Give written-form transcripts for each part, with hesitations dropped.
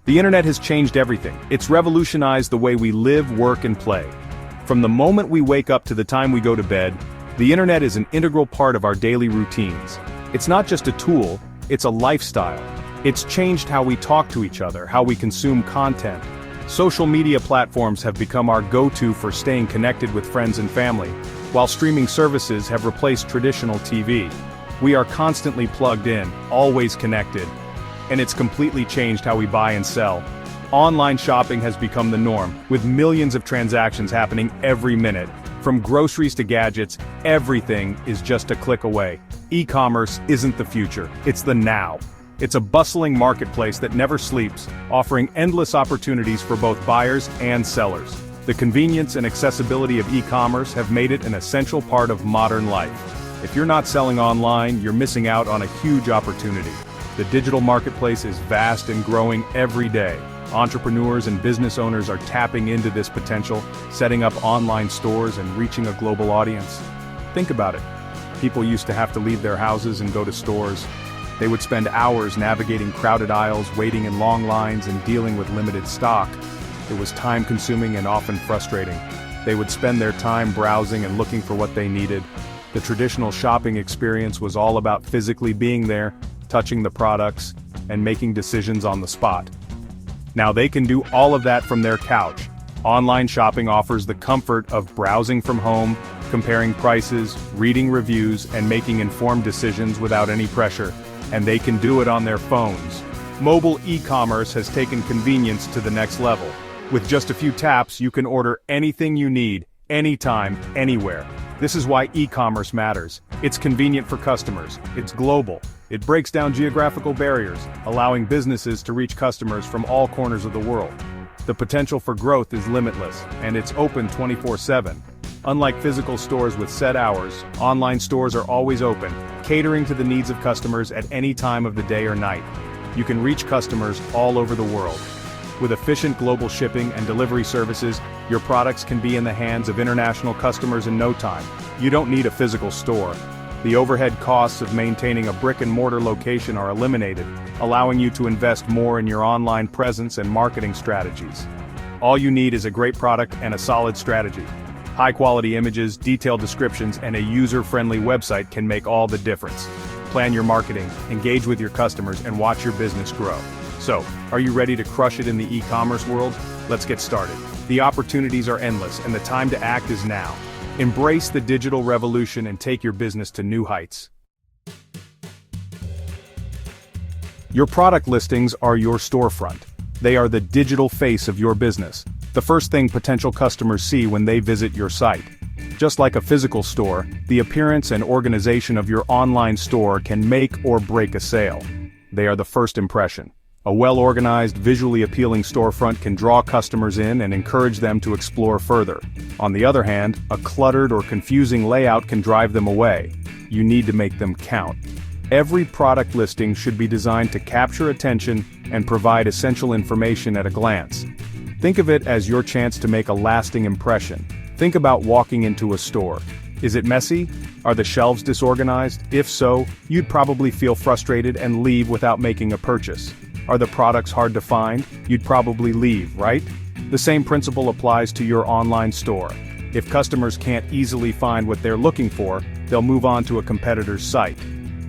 The internet has changed everything. It's revolutionized the way we live, work, and play. From the moment we wake up to the time we go to bed, the internet is an integral part of our daily routines. It's not just a tool, it's a lifestyle. It's changed how we talk to each other, how we consume content. Social media platforms have become our go-to for staying connected with friends and family, while streaming services have replaced traditional TV. We are constantly plugged in, always connected, and it's completely changed how we buy and sell. Online shopping has become the norm, with millions of transactions happening every minute. From groceries to gadgets, everything is just a click away. E-commerce isn't the future, it's the now. It's a bustling marketplace that never sleeps, offering endless opportunities for both buyers and sellers. The convenience and accessibility of e-commerce have made it an essential part of modern life. If you're not selling online, you're missing out on a huge opportunity. The digital marketplace is vast and growing every day. Entrepreneurs and business owners are tapping into this potential, setting up online stores and reaching a global audience. Think about it. People used to have to leave their houses and go to stores. They would spend hours navigating crowded aisles, waiting in long lines, and dealing with limited stock. It was time-consuming and often frustrating. They would spend their time browsing and looking for what they needed. The traditional shopping experience was all about physically being there, touching the products, and making decisions on the spot. Now they can do all of that from their couch. Online shopping offers the comfort of browsing from home, comparing prices, reading reviews, and making informed decisions without any pressure. And they can do it on their phones. Mobile e-commerce has taken convenience to the next level. With just a few taps, you can order anything you need, anytime, anywhere. This is why e-commerce matters. It's convenient for customers. It's global. It breaks down geographical barriers, allowing businesses to reach customers from all corners of the world. The potential for growth is limitless, and it's open 24/7. Unlike physical stores with set hours, online stores are always open, catering to the needs of customers at any time of the day or night. You can reach customers all over the world. With efficient global shipping and delivery services, your products can be in the hands of international customers in no time. You don't need a physical store. The overhead costs of maintaining a brick-and-mortar location are eliminated, allowing you to invest more in your online presence and marketing strategies. All you need is a great product and a solid strategy. High-quality images, detailed descriptions, and a user-friendly website can make all the difference. Plan your marketing, engage with your customers, and watch your business grow. So, are you ready to crush it in the e-commerce world? Let's get started. The opportunities are endless, and the time to act is now. Embrace the digital revolution and take your business to new heights. Your product listings are your storefront. They are the digital face of your business. The first thing potential customers see when they visit your site. Just like a physical store, the appearance and organization of your online store can make or break a sale. They are the first impression. A well-organized, visually appealing storefront can draw customers in and encourage them to explore further. On the other hand, a cluttered or confusing layout can drive them away. You need to make them count. Every product listing should be designed to capture attention and provide essential information at a glance. Think of it as your chance to make a lasting impression. Think about walking into a store. Is it messy? Are the shelves disorganized? If so, you'd probably feel frustrated and leave without making a purchase. Are the products hard to find? You'd probably leave, right? The same principle applies to your online store. If customers can't easily find what they're looking for, they'll move on to a competitor's site.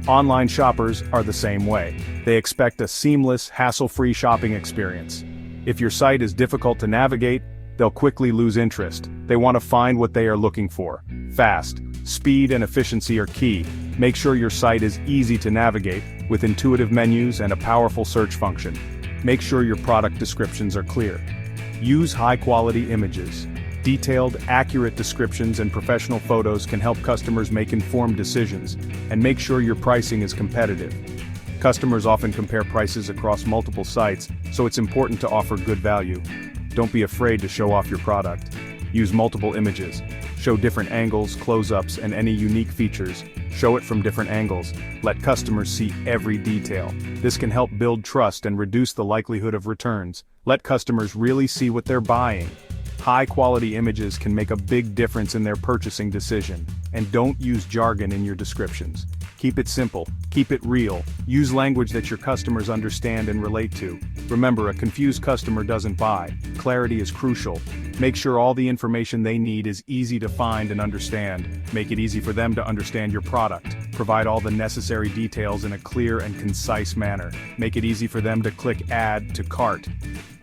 Online shoppers are the same way. They expect a seamless, hassle-free shopping experience. If your site is difficult to navigate, they'll quickly lose interest. They want to find what they are looking for. Fast. Speed and efficiency are key. Make sure your site is easy to navigate, with intuitive menus and a powerful search function. Make sure your product descriptions are clear. Use high-quality images. Detailed, accurate descriptions and professional photos can help customers make informed decisions, and make sure your pricing is competitive. Customers often compare prices across multiple sites, so it's important to offer good value. Don't be afraid to show off your product. Use multiple images. Show different angles, close-ups, and any unique features. Show it from different angles. Let customers see every detail. This can help build trust and reduce the likelihood of returns. Let customers really see what they're buying. High-quality images can make a big difference in their purchasing decision. And don't use jargon in your descriptions. Keep it simple, keep it real, use language that your customers understand and relate to. Remember, a confused customer doesn't buy. Clarity is crucial. Make sure all the information they need is easy to find and understand. Make it easy for them to understand your product. Provide all the necessary details in a clear and concise manner. Make it easy for them to click Add to Cart.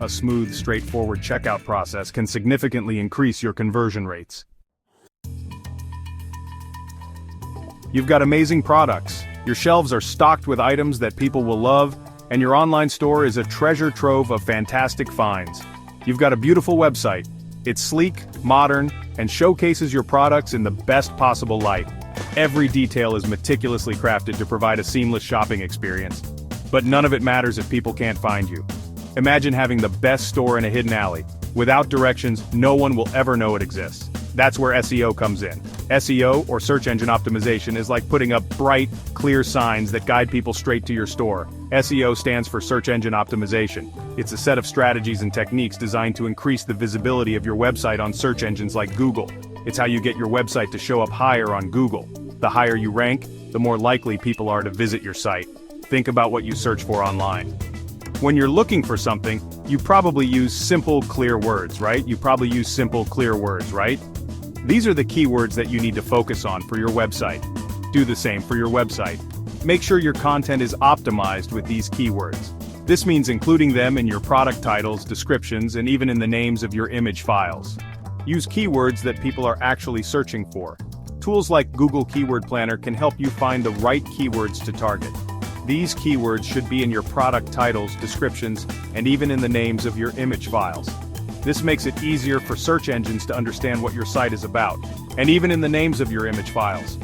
A smooth, straightforward checkout process can significantly increase your conversion rates. You've got amazing products. Your shelves are stocked with items that people will love, and your online store is a treasure trove of fantastic finds. You've got a beautiful website. It's sleek, modern, and showcases your products in the best possible light. Every detail is meticulously crafted to provide a seamless shopping experience. But none of it matters if people can't find you. Imagine having the best store in a hidden alley. Without directions, no one will ever know it exists. That's where SEO comes in. SEO, or search engine optimization, is like putting up bright, clear signs that guide people straight to your store. SEO stands for search engine optimization. It's a set of strategies and techniques designed to increase the visibility of your website on search engines like Google. It's how you get your website to show up higher on Google. The higher you rank, the more likely people are to visit your site. Think about what you search for online. When you're looking for something, you probably use simple, clear words, right? These are the keywords that you need to focus on for your website. Do the same for your website. Make sure your content is optimized with these keywords. This means including them in your product titles, descriptions, and even in the names of your image files. Use keywords that people are actually searching for. Tools like Google Keyword Planner can help you find the right keywords to target. These keywords should be in your product titles, descriptions, and even in the names of your image files. This makes it easier for search engines to understand what your site is about, and even in the names of your image files.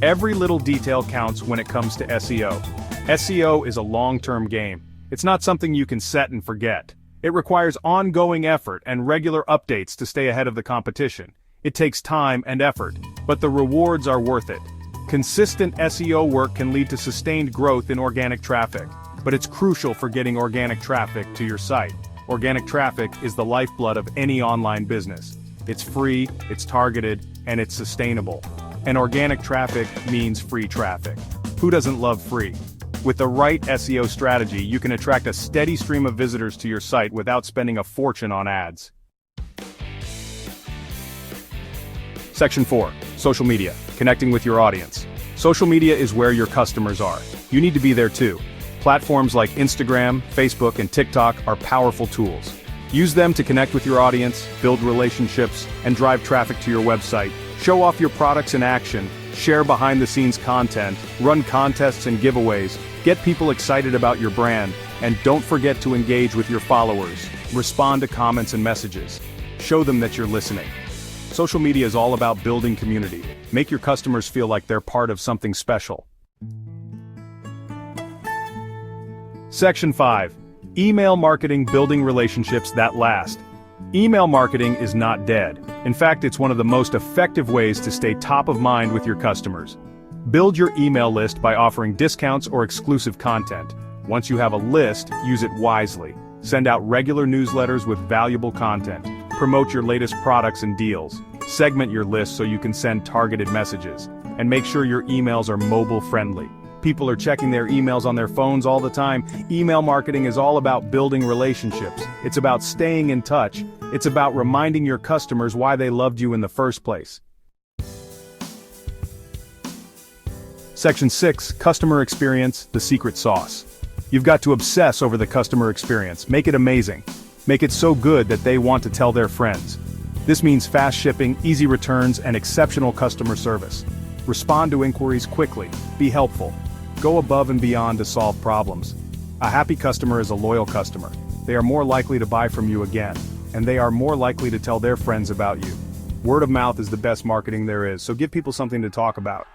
Every little detail counts when it comes to SEO. SEO is a long-term game. It's not something you can set and forget. It requires ongoing effort and regular updates to stay ahead of the competition. It takes time and effort, but the rewards are worth it. Consistent SEO work can lead to sustained growth in organic traffic, but it's crucial for getting organic traffic to your site. Organic traffic is the lifeblood of any online business. It's free, it's targeted, and it's sustainable. And organic traffic means free traffic. Who doesn't love free? With the right SEO strategy, you can attract a steady stream of visitors to your site without spending a fortune on ads. Section 4. Social media. Connecting with your audience. Social media is where your customers are. You need to be there too. Platforms like Instagram, Facebook, and TikTok are powerful tools. Use them to connect with your audience, build relationships, and drive traffic to your website. Show off your products in action, share behind-the-scenes content, run contests and giveaways, get people excited about your brand, and don't forget to engage with your followers. Respond to comments and messages. Show them that you're listening. Social media is all about building community. Make your customers feel like they're part of something special. Section 5. Email marketing, building relationships that last. Email marketing is not dead. In fact, it's one of the most effective ways to stay top of mind with your customers. Build your email list by offering discounts or exclusive content. Once you have a list, use it wisely. Send out regular newsletters with valuable content. Promote your latest products and deals. Segment your list so you can send targeted messages. And make sure your emails are mobile-friendly. People are checking their emails on their phones all the time. Email marketing is all about building relationships. It's about staying in touch. It's about reminding your customers why they loved you in the first place. Section 6. Customer experience, the secret sauce. You've got to obsess over the customer experience. Make it amazing. Make it so good that they want to tell their friends. This means fast shipping, easy returns, and exceptional customer service. Respond to inquiries quickly. Be helpful. Go above and beyond to solve problems. A happy customer is a loyal customer. They are more likely to buy from you again, and they are more likely to tell their friends about you. Word of mouth is the best marketing there is, so give people something to talk about.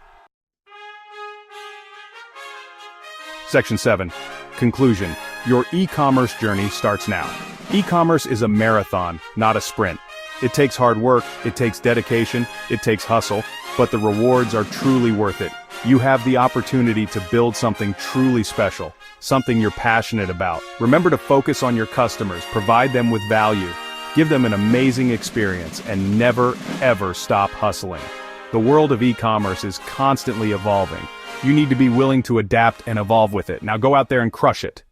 Section 7. Conclusion. Your e-commerce journey starts now. E-commerce is a marathon, not a sprint. It takes hard work, it takes dedication, it takes hustle, but the rewards are truly worth it. You have the opportunity to build something truly special, something you're passionate about. Remember to focus on your customers, provide them with value, give them an amazing experience, and never, ever stop hustling. The world of e-commerce is constantly evolving. You need to be willing to adapt and evolve with it. Now go out there and crush it.